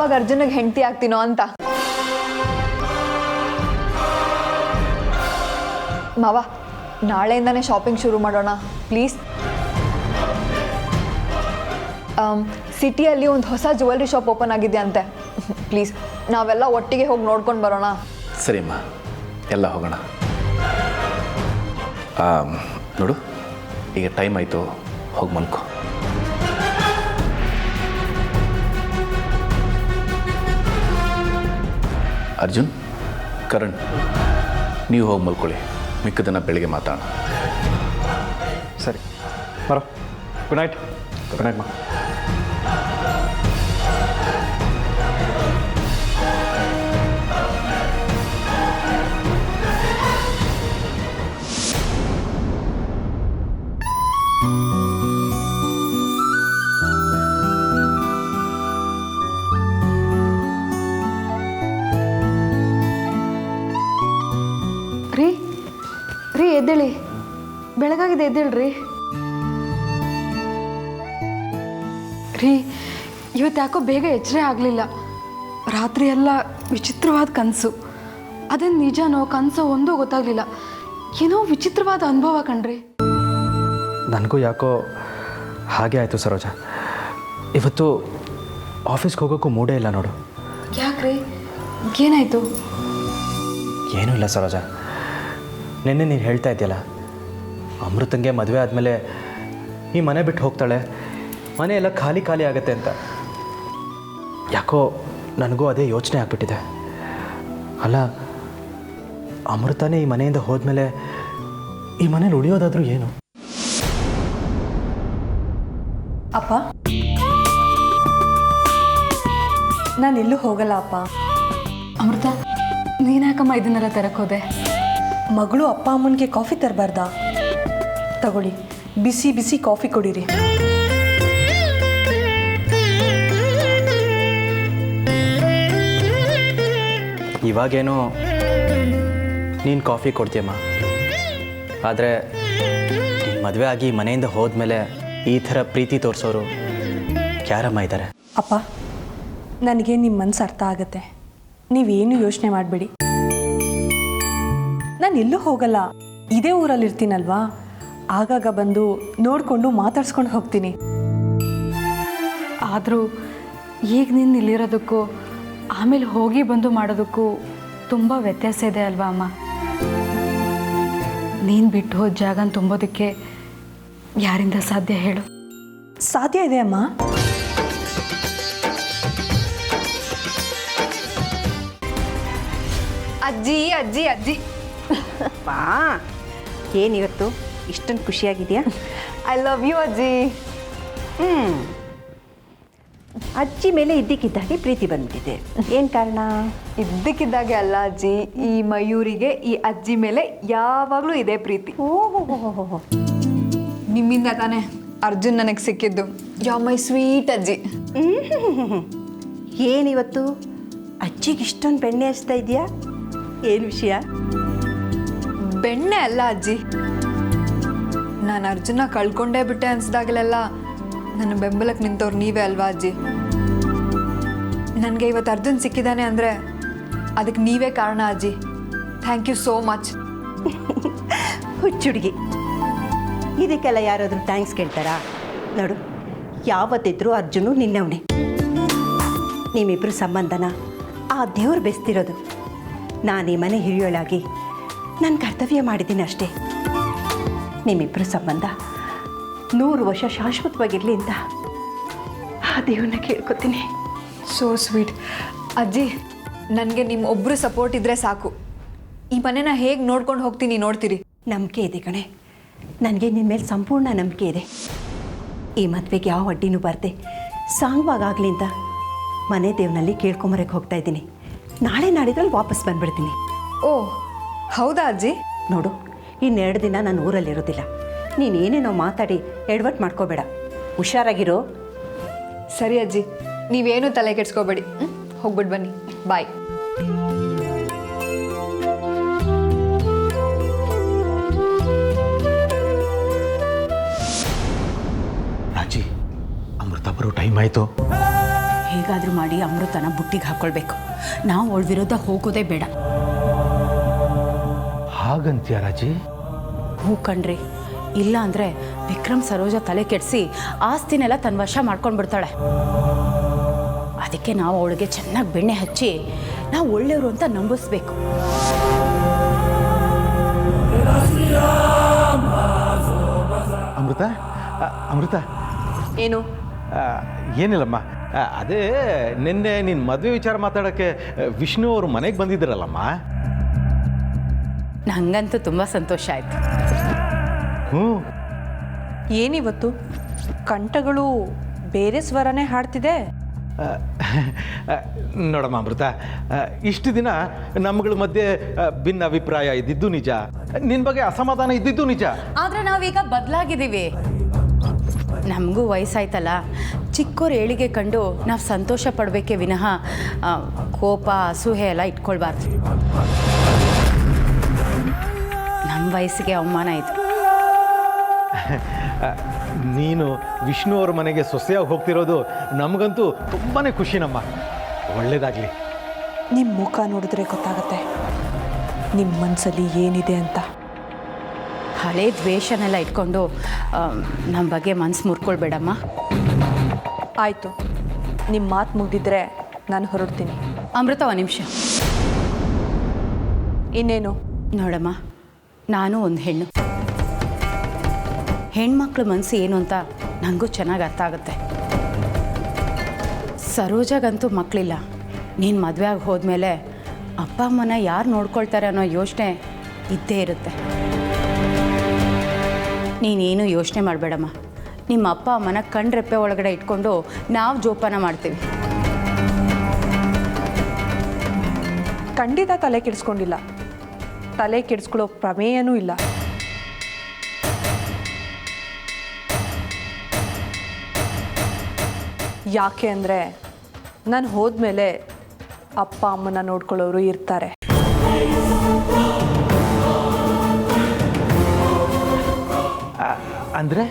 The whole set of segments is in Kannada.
ಅವಾಗ ಅರ್ಜುನಿಗೆ ಹೆಂಡತಿ ಆಗ್ತೀನೋ ಅಂತ. ಮಾವ, ನಾಳೆಯಿಂದಾನೇ ಶಾಪಿಂಗ್ ಶುರು ಮಾಡೋಣ ಪ್ಲೀಸ್. ಸಿಟಿಯಲ್ಲಿ ಒಂದು ಹೊಸ ಜ್ಯುವೆಲ್ರಿ ಶಾಪ್ ಓಪನ್ ಆಗಿದೆ ಅಂತೆ. ಪ್ಲೀಸ್ ನಾವೆಲ್ಲ ಒಟ್ಟಿಗೆ ಹೋಗಿ ನೋಡ್ಕೊಂಡು ಬರೋಣ. ಸರಿಮ್ಮ, ಎಲ್ಲ ಹೋಗೋಣ. ನೋಡು, ಈಗ ಟೈಮ್ ಆಯಿತು, ಹೋಗಿ ಮಲ್ಕೋ. ಅರ್ಜುನ್, ಕರಣ್, ನೀವು ಹೋಗಿ ಮಲ್ಕೊಳ್ಳಿ, ಮಿಕ್ಕದನ್ನು ಬೆಳಿಗ್ಗೆ ಮಾತಾಡೋಣ. ಸರಿ ಬರೋ. Good night. ಗುಡ್ ನೈಟ್ ಮಾ. ರೀ ಎದ್ದೇಳಿ, ಬೆಳಗಾಗಿದೆ, ಎದ್ದೇಳ್ರಿ. ರೀ ಇವತ್ತು ಯಾಕೋ ಬೇಗ ಎಚ್ಚರ ಆಗಲಿಲ್ಲ. ರಾತ್ರಿ ಎಲ್ಲ ವಿಚಿತ್ರವಾದ ಕನಸು. ಅದೇನು ನಿಜನೋ ಕನಸೋ ಒಂದೂ ಗೊತ್ತಾಗಲಿಲ್ಲ. ಏನೋ ವಿಚಿತ್ರವಾದ ಅನುಭವ ಕಣ್ರಿ. ನನಗೂ ಯಾಕೋ ಹಾಗೆ ಆಯಿತು ಸರೋಜ. ಇವತ್ತು ಆಫೀಸ್ಗೆ ಹೋಗೋಕ್ಕೂ ಮೂಡೇ ಇಲ್ಲ ನೋಡು. ಯಾಕ್ರಿ, ಏನಾಯಿತು? ಏನೂ ಇಲ್ಲ ಸರೋಜ. ನಿನ್ನೆ ನೀನು ಹೇಳ್ತಾ ಇದೆಯಲ್ಲ, ಅಮೃತಂಗೆ ಮದುವೆ ಆದಮೇಲೆ ಈ ಮನೆ ಬಿಟ್ಟು ಹೋಗ್ತಾಳೆ, ಮನೆ ಎಲ್ಲ ಖಾಲಿ ಖಾಲಿ ಆಗುತ್ತೆ ಅಂತ. ಯಾಕೋ ನನಗೂ ಅದೇ ಯೋಚನೆ ಆಗ್ಬಿಟ್ಟಿದೆ. ಅಲ್ಲ, ಅಮೃತನೇ ಈ ಮನೆಯಿಂದ ಹೋದ್ಮೇಲೆ ಈ ಮನೇಲಿ ಉಳಿಯೋದಾದರೂ ಏನು? ಅಪ್ಪ, ನಾನೆಲ್ಲೂ ಹೋಗಲ್ಲ ಅಪ್ಪ. ಅಮೃತ, ನೀನ್ಯಾಕಮ್ಮ ಇದನ್ನೆಲ್ಲ ತರಕೋದೆ? ಮಗಳು ಅಪ್ಪ ಅಮ್ಮನಿಗೆ ಕಾಫಿ ತರಬಾರ್ದಾ? ತಗೊಳ್ಳಿ, ಬಿಸಿ ಬಿಸಿ ಕಾಫಿ ಕೊಡಿರಿ. ಇವಾಗೇನೋ ನೀನು ಕಾಫಿ ಕೊಡ್ತೀಯಮ್ಮ, ಆದರೆ ನೀನು ಮದುವೆ ಆಗಿ ಮನೆಯಿಂದ ಹೋದ್ಮೇಲೆ ಈ ಥರ ಪ್ರೀತಿ ತೋರಿಸೋರು ಯಾರಮ್ಮ ಇದ್ದಾರೆ? ಅಪ್ಪ, ನನಗೆ ನಿಮ್ಮ ಮನಸ್ಸು ಅರ್ಥ ಆಗುತ್ತೆ. ನೀವೇನು ಯೋಚನೆ ಮಾಡಬೇಡಿ. ನಾನು ಎಲ್ಲೂ ಹೋಗಲ್ಲ, ಇದೇ ಊರಲ್ಲಿ ಇರ್ತೀನಲ್ವಾ, ಆಗಾಗ ಬಂದು ನೋಡಿಕೊಂಡು ಮಾತಾಡ್ಸ್ಕೊಂಡು ಹೋಗ್ತೀನಿ. ಆದರೂ ಈಗ ನೀನು ಇಲ್ಲಿರೋದಕ್ಕೂ ಆಮೇಲೆ ಹೋಗಿ ಬಂದು ಮಾಡೋದಕ್ಕೂ ತುಂಬ ವ್ಯತ್ಯಾಸ ಇದೆ ಅಲ್ವಾ ಅಮ್ಮ? ನೀನು ಬಿಟ್ಟು ಹೋದ ಜಾಗನ ತುಂಬೋದಕ್ಕೆ ಯಾರಿಂದ ಸಾಧ್ಯ ಹೇಳು? ಸಾಧ್ಯ ಇದೆ ಅಮ್ಮ. ಅಜ್ಜಿ ಅಜ್ಜಿ ಅಜ್ಜಿ ಬಾ, ಏನಿವತ್ತು ಇಷ್ಟೊಂದು ಖುಷಿಯಾಗಿದೆಯಾ? ಐ ಲವ್ ಯು ಅಜ್ಜಿ. ಅಜ್ಜಿ ಮೇಲೆ ಇದ್ದಕ್ಕಿದ್ದಾಗೆ ಪ್ರೀತಿ ಬಂದ್ಬಿಟ್ಟಿದೆ. ಏನು ಕಾರಣ? ಇದ್ದಕ್ಕಿದ್ದಾಗೆ ಅಲ್ಲ ಅಜ್ಜಿ, ಈ ಮಯೂರಿಗೆ ಈ ಅಜ್ಜಿ ಮೇಲೆ ಯಾವಾಗಲೂ ಇದೆ ಪ್ರೀತಿ. ಓಹೋ, ನಿಮ್ಮಿಂದ ತಾನೇ ಅರ್ಜುನ್ ನನಗೆ ಸಿಕ್ಕಿದ್ದು. ಯಾ ಮೈ ಸ್ವೀಟ್ ಅಜ್ಜಿ. ಏನಿವತ್ತು ಅಜ್ಜಿಗೆ ಇಷ್ಟೊಂದು ಬೆಣ್ಣೆ ಹಚ್ತಾ ಇದೆಯಾ? ಏನು ವಿಷಯ? ಬೆಣ್ಣೆ ಅಲ್ಲ ಅಜ್ಜಿ, ನಾನು ಅರ್ಜುನ ಕಳ್ಕೊಂಡೇ ಬಿಟ್ಟೆ ಅನ್ಸ್ದಾಗಲೆಲ್ಲ ನನ್ನ ಬೆಂಬಲಕ್ಕೆ ನಿಂತವ್ರು ನೀವೇ ಅಲ್ವಾ ಅಜ್ಜಿ. ನನಗೆ ಇವತ್ತು ಅರ್ಜುನ್ ಸಿಕ್ಕಿದ್ದಾನೆ ಅಂದರೆ ಅದಕ್ಕೆ ನೀವೇ ಕಾರಣ ಅಜ್ಜಿ. Thank you so much. ಹುಚ್ಚುಡುಗಿ, ಇದಕ್ಕೆಲ್ಲ ಯಾರಾದರೂ ಥ್ಯಾಂಕ್ಸ್ ಕೇಳ್ತಾರಾ? ನೋಡು, ಯಾವತ್ತಿದ್ರೂ ಅರ್ಜುನು ನಿನ್ನವನೇ. ನಿಮ್ಮಿಬ್ಬರು ಸಂಬಂಧನ ಆ ದೇವ್ರು ಬೆಸ್ತಿರೋದು. ನಾನು ಈ ಮನೆ ಹಿರಿಯೋಳಾಗಿ ನನ್ನ ಕರ್ತವ್ಯ ಮಾಡಿದ್ದೀನಿ ಅಷ್ಟೇ. ನಿಮ್ಮಿಬ್ಬರ ಸಂಬಂಧ 100 ವರ್ಷ ಶಾಶ್ವತವಾಗಿರಲಿ ಅಂತ ಆ ದೇವ್ರನ್ನ ಕೇಳ್ಕೊತೀನಿ. ಸೋ ಸ್ವೀಟ್ ಅಜ್ಜಿ. ನನಗೆ ನಿಮ್ಮ ಒಬ್ಬರು ಸಪೋರ್ಟ್ ಇದ್ದರೆ ಸಾಕು. ಈ ಮನೆನ ಹೇಗೆ ನೋಡ್ಕೊಂಡು ಹೋಗ್ತೀನಿ ನೋಡ್ತೀರಿ. ನಂಬಿಕೆ ಇದೆ ಕಣೆ, ನನಗೆ ನಿನ್ನ ಮೇಲೆ ಸಂಪೂರ್ಣ ನಂಬಿಕೆ ಇದೆ. ಈ ಮದುವೆಗೆ ಯಾವ ಅಡ್ಡಿನೂ ಬರದೆ ಸಾಂಗವಾಗಲಿ ಅಂತ ಮನೆ ದೇವ್ನಲ್ಲಿ ಕೇಳ್ಕೊಂಬರಕ್ಕೆ ಹೋಗ್ತಾ ಇದ್ದೀನಿ. ನಾಳೆ ನಾಡಿದ್ರಲ್ಲಿ ವಾಪಸ್ ಬಂದುಬಿಡ್ತೀನಿ. ಓ ಹೌದಾ ಅಜ್ಜಿ? ನೋಡು, ಇನ್ನೆರಡು ದಿನ ನಾನು ಊರಲ್ಲಿರೋದಿಲ್ಲ. ನೀನೇನೇನೋ ಮಾತಾಡಿ ಎಡವಟ್ಟು ಮಾಡ್ಕೋಬೇಡ, ಹುಷಾರಾಗಿರೋ. ಸರಿ ಅಜ್ಜಿ, ನೀವೇನು ತಲೆ ಕೆಡ್ಸ್ಕೋಬೇಡಿ. ಹೋಗ್ಬಿಟ್ಟು ಬನ್ನಿ, ಬಾಯ್. ರಾಜಿ, ಅಮೃತ ಬರೋ ಟೈಮ್ ಆಯಿತು. ಹೇಗಾದರೂ ಮಾಡಿ ಅಮೃತನ ಬುಟ್ಟಿಗೆ ಹಾಕ್ಕೊಳ್ಬೇಕು. ನಾವು ಅವಳ ವಿರುದ್ಧ ಹೋಗೋದೇ ಬೇಡ. ಹಾಗಂತ್ಯ ರಾಜಿ? ಹೂ ಕಣ್ರಿ, ಇಲ್ಲ ಅಂದರೆ ವಿಕ್ರಮ್ ಸರೋಜ ತಲೆ ಕೆಡಿಸಿ ಆಸ್ತಿನೆಲ್ಲ ತನ್ನ ವಶ ಮಾಡ್ಕೊಂಡು ಬಿಡ್ತಾಳೆ. ಅದಕ್ಕೆ ನಾವು ಅವಳಿಗೆ ಚೆನ್ನಾಗಿ ಬೆಣ್ಣೆ ಹಚ್ಚಿ ನಾವು ಒಳ್ಳೆಯವರು ಅಂತ ನಂಬಿಸ್ಬೇಕು. ಅಮೃತ, ಅಮೃತ, ಏನು? ಏನಿಲ್ಲಮ್ಮ, ಅದೇ ನಿನ್ನೆ ನಿನ್ನ ಮದುವೆ ವಿಚಾರ ಮಾತಾಡೋಕ್ಕೆ ವಿಷ್ಣು ಅವರು ಮನೆಗೆ ಬಂದಿದ್ದರಲ್ಲಮ್ಮ. ನನಗಂತೂ ತುಂಬ ಸಂತೋಷ ಆಯಿತು. ಹ್ಞೂ, ಏನಿವತ್ತು ಕಂಠಗಳು ಬೇರೆ ಸ್ವರನೇ ಹಾಡ್ತಿದೆ? ನೋಡಮ್ಮ ಅಮೃತ, ಇಷ್ಟು ದಿನ ನಮ್ಮಗಳ ಮಧ್ಯೆ ಭಿನ್ನ ಅಭಿಪ್ರಾಯ ಇದ್ದಿದ್ದು ನಿಜ, ನಿನ್ನ ಬಗ್ಗೆ ಅಸಮಾಧಾನ ಇದ್ದಿದ್ದು ನಿಜ. ಆದರೆ ನಾವೀಗ ಬದಲಾಗಿದ್ದೀವಿ. ನಮಗೂ ವಯಸ್ಸಾಯ್ತಲ್ಲ, ಚಿಕ್ಕೋರು ಏಳಿಗೆ ಕಂಡು ನಾವು ಸಂತೋಷ ಪಡಬೇಕೇ ವಿನಃ ಕೋಪ ಅಸೂಹೆ ಎಲ್ಲ ಇಟ್ಕೊಳ್ಬಾರ್ದು. ನಮ್ಮ ವಯಸ್ಸಿಗೆ ಅವಮಾನ ಆಯಿತು. ನೀನು ವಿಷ್ಣು ಅವ್ರ ಮನೆಗೆ ಸೊಸೆಯಾಗಿ ಹೋಗ್ತಿರೋದು ನಮಗಂತೂ ತುಂಬಾ ಖುಷಿನಮ್ಮ. ಒಳ್ಳೇದಾಗಲಿ. ನಿಮ್ಮ ಮುಖ ನೋಡಿದ್ರೆ ಗೊತ್ತಾಗತ್ತೆ ನಿಮ್ಮ ಮನಸ್ಸಲ್ಲಿ ಏನಿದೆ ಅಂತ. ಹಳೇ ದ್ವೇಷನೆಲ್ಲ ಇಟ್ಕೊಂಡು ನಮ್ಮ ಬಗ್ಗೆ ಮನಸ್ಸು ಮುರ್ಕೊಳ್ಬೇಡಮ್ಮ. ಆಯಿತು, ನಿಮ್ಮ ಮಾತು ಮುಗಿದಿದ್ರೆ ನಾನು ಹೊರಡ್ತೀನಿ. ಅಮೃತ, ಒಂದು ನಿಮಿಷ. ಇನ್ನೇನು? ನೋಡಮ್ಮ, ನಾನು ಒಂದು ಹೆಣ್ಮಕ್ಳ ಮನಸ್ಸು ಏನು ಅಂತ ನನಗೂ ಚೆನ್ನಾಗಿ ಅರ್ಥ ಆಗುತ್ತೆ. ಸರೋಜಾಗಂತೂ ಮಕ್ಕಳಿಲ್ಲ. ನೀನು ಮದುವೆ ಆಗಿ ಹೋದ್ಮೇಲೆ ಅಪ್ಪ ಅಮ್ಮನ ಯಾರು ನೋಡ್ಕೊಳ್ತಾರೆ ಅನ್ನೋ ಯೋಚನೆ ಇದ್ದೇ ಇರುತ್ತೆ. ನೀನೇನು ಯೋಚನೆ ಮಾಡಬೇಡಮ್ಮ. ನಿಮ್ಮ ಅಪ್ಪ ಅಮ್ಮನ ಕಣ್ರೆಪ್ಪೆ ಒಳಗಡೆ ಇಟ್ಕೊಂಡು ನಾವು ಜೋಪಾನ ಮಾಡ್ತೀವಿ. ಖಂಡಿತ ತಲೆ ಕೆಡಿಸ್ಕೊಂಡಿಲ್ಲ. ತಲೆ ಕೆಡಿಸ್ಕೊಳ್ಳೋ ಪ್ರಮೇಯನೂ ಇಲ್ಲ. ಯಾಕೆ ಅಂದರೆ ನಾನು ಹೋದ್ಮೇಲೆ ಅಪ್ಪ ಅಮ್ಮನ ನೋಡ್ಕೊಳ್ಳೋರು ಇರ್ತಾರೆ. ಅಂದರೆ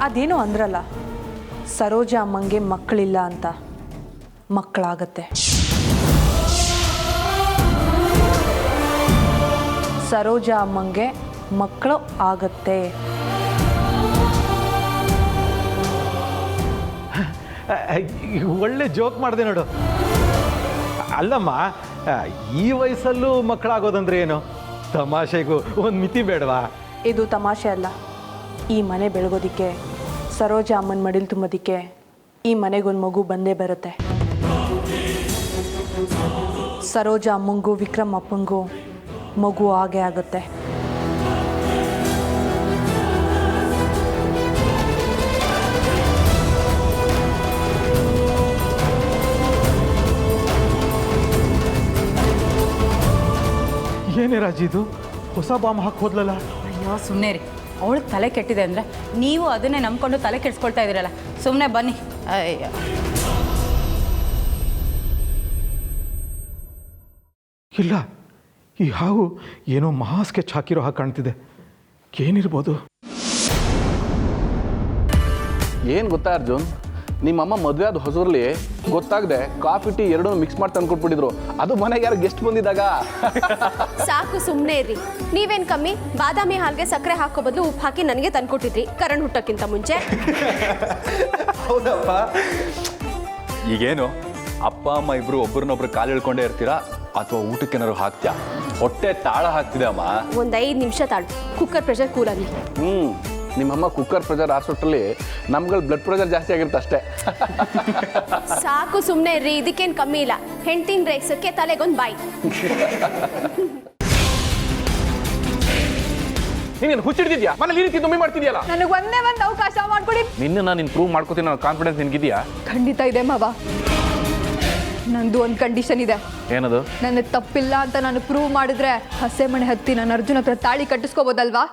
ಅದೇನೋ ಅಂದ್ರಲ್ಲ, ಸರೋಜ ಅಮ್ಮಂಗೆ ಮಕ್ಕಳಿಲ್ಲ ಅಂತ. ಮಕ್ಕಳಾಗತ್ತೆ. ಸರೋಜ ಅಮ್ಮಂಗೆ ಮಕ್ಕಳು ಆಗತ್ತೆ. ಒಳ್ಳೆ ಜೋಕ್ ಮಾಡಿದೆ ನೋಡು. ಅಲ್ಲಮ್ಮ, ಈ ವಯಸ್ಸಲ್ಲೂ ಮಕ್ಕಳಾಗೋದಂದ್ರೆ ಏನು? ತಮಾಷೆಗೂ ಒಂದು ಮಿತಿ ಬೇಡವಾ? ಇದು ತಮಾಷೆ ಅಲ್ಲ. ಈ ಮನೆ ಬೆಳಗೋದಿಕ್ಕೆ, ಸರೋಜ ಅಮ್ಮನ ಮಡಿಲು ತುಂಬೋದಿಕ್ಕೆ ಈ ಮನೆಗೊಂದು ಮಗು ಬಂದೇ ಬರುತ್ತೆ. ಸರೋಜ ಅಮ್ಮಂಗೂ ವಿಕ್ರಮ್ ಅಪ್ಪಂಗೂ ಮಗು ಆಗೇ ಆಗುತ್ತೆ. ಏನೇ ರಾಜಿ ಇದು? ಹೊಸ ಬಾಂಬ್ ಹಾಕಿ ಹೋದ್ಲಲ್ಲ? ಅಯ್ಯೋ ಸುಮ್ಮನೆ ರೀ, ಅವಳಿಗೆ ತಲೆ ಕೆಟ್ಟಿದೆ ಅಂದರೆ ನೀವು ಅದನ್ನೇ ನಂಬ್ಕೊಂಡು ತಲೆ ಕೆಡಿಸ್ಕೊಳ್ತಾ ಇದ್ದೀರಲ್ಲ. ಸುಮ್ಮನೆ ಬನ್ನಿ. ಅಯ್ಯೋ, ಇಲ್ಲ, ಈ ಹಾವು ಏನೋ ಮಹಾ ಸ್ಕೆಚ್ ಹಾಕಿರೋ ಹಾಗೆ ಕಾಣ್ತಿದೆ. ಏನಿರ್ಬೋದು? ಏನು ಗೊತ್ತಾ ಅರ್ಜುನ್, ನಿಮ್ಮಮ್ಮ ಮದುವೆ ಆದ ಹೊಸರಲ್ಲಿ ಗೊತ್ತಾಗದೆ ಕಾಫಿ ಟೀ ಎರಡೂ ಮಿಕ್ಸ್ ಮಾಡಿ ತಂದ್ಕೊಟ್ಬಿಟ್ಟಿದ್ರು. ಅದು ಮನೆಗೆ ಯಾರು ಗೆಸ್ಟ್ ಬಂದಿದ್ದಾಗ. ಸಾಕು, ಸುಮ್ಮನೆ ಇರ್ರಿ. ನೀವೇನು ಕಮ್ಮಿ? ಬಾದಾಮಿ ಹಾಲ್ಗೆ ಸಕ್ಕರೆ ಹಾಕೋ ಬದಲು ಉಪ್ಪು ಹಾಕಿ ನನಗೆ ತಂದ್ಕೊಟ್ಟಿದ್ರಿ ಕರಣ್ ಹುಟ್ಟೋಕ್ಕಿಂತ ಮುಂಚೆ. ಹೌದಪ್ಪ. ಈಗೇನು ಅಪ್ಪ ಅಮ್ಮ ಇಬ್ರು ಒಬ್ಬರನ್ನೊಬ್ರು ಕಾಲು ಇಳ್ಕೊಂಡೇ ಇರ್ತೀರಾ ಅಥವಾ ಊಟಕ್ಕೇನಾದ್ರು ಹಾಕ್ತೀಯಾ? ಹೊಟ್ಟೆ ತಾಳ ಹಾಕ್ತಿದೆ ಅಮ್ಮ. ಒಂದು 5 ನಿಮಿಷ ತಾಳು, ಕುಕ್ಕರ್ ಪ್ರೆಷರ್ ಕೂಲ್ ಆಗಲಿ. ನಿಮ್ಮಮ್ಮ ಕುಕ್ಕರ್ ಪ್ರೆಷರ್ ಹಾರ್ಸೋಟ್ರಲ್ಲಿ ನಮ್ಗಳ ಬ್ಲಡ್ ಪ್ರೆಷರ್ ಜಾಸ್ತಿ ಆಗಿರುತ್ತೆ ಅಷ್ಟೇ. ಸಾಕು, ಸುಮ್ಮನೆ ಇರ್ರಿ. ಇದಕ್ಕೇನು ಕಮ್ಮಿ ಇಲ್ಲ. ಹೆಂಡ್ತಿನ ರೇಗ್ಸಕ್ಕೆ ತಲೆಗೊಂದು ಬಾಯಿ. ನೀನೇನು ಹುಚ್ಚಿಡ್ತಿದ್ಯಾ? ಮನೇಲಿ ಈ ರೀತಿ ದುಮ್ಮಿ ಮಾಡ್ತಿದ್ಯಲ್ಲ? ನನಗೆ ಒಂದೇ ಒಂದು ಅವಕಾಶ ಮಾಡ್ಕೊಡಿ. ನಿನ್ನ ನೀನು ಪ್ರೂವ್ ಮಾಡ್ಕೋತೀನಿ ಅನ್ನೋ ಕಾನ್ಫಿಡೆನ್ಸ್ ನಿನಗಿದೆಯಾ? ಖಂಡಿತ ಇದೆ ಮಾವ. ನಂದು ಒಂದು ಕಂಡೀಷನ್ ಇದೆ. ಏನದು? ನನ್ನ ತಪ್ಪಿಲ್ಲ ಅಂತ ನಾನು ಪ್ರೂವ್ ಮಾಡಿದ್ರೆ ಹಸೆ ಮಣೆ ಹತ್ತಿ ನಾನು ಅರ್ಜುನ ಹತ್ರ ತಾಳಿ ಕಟ್ಟಿಸ್ಕೋಬೋದಲ್ವಾ?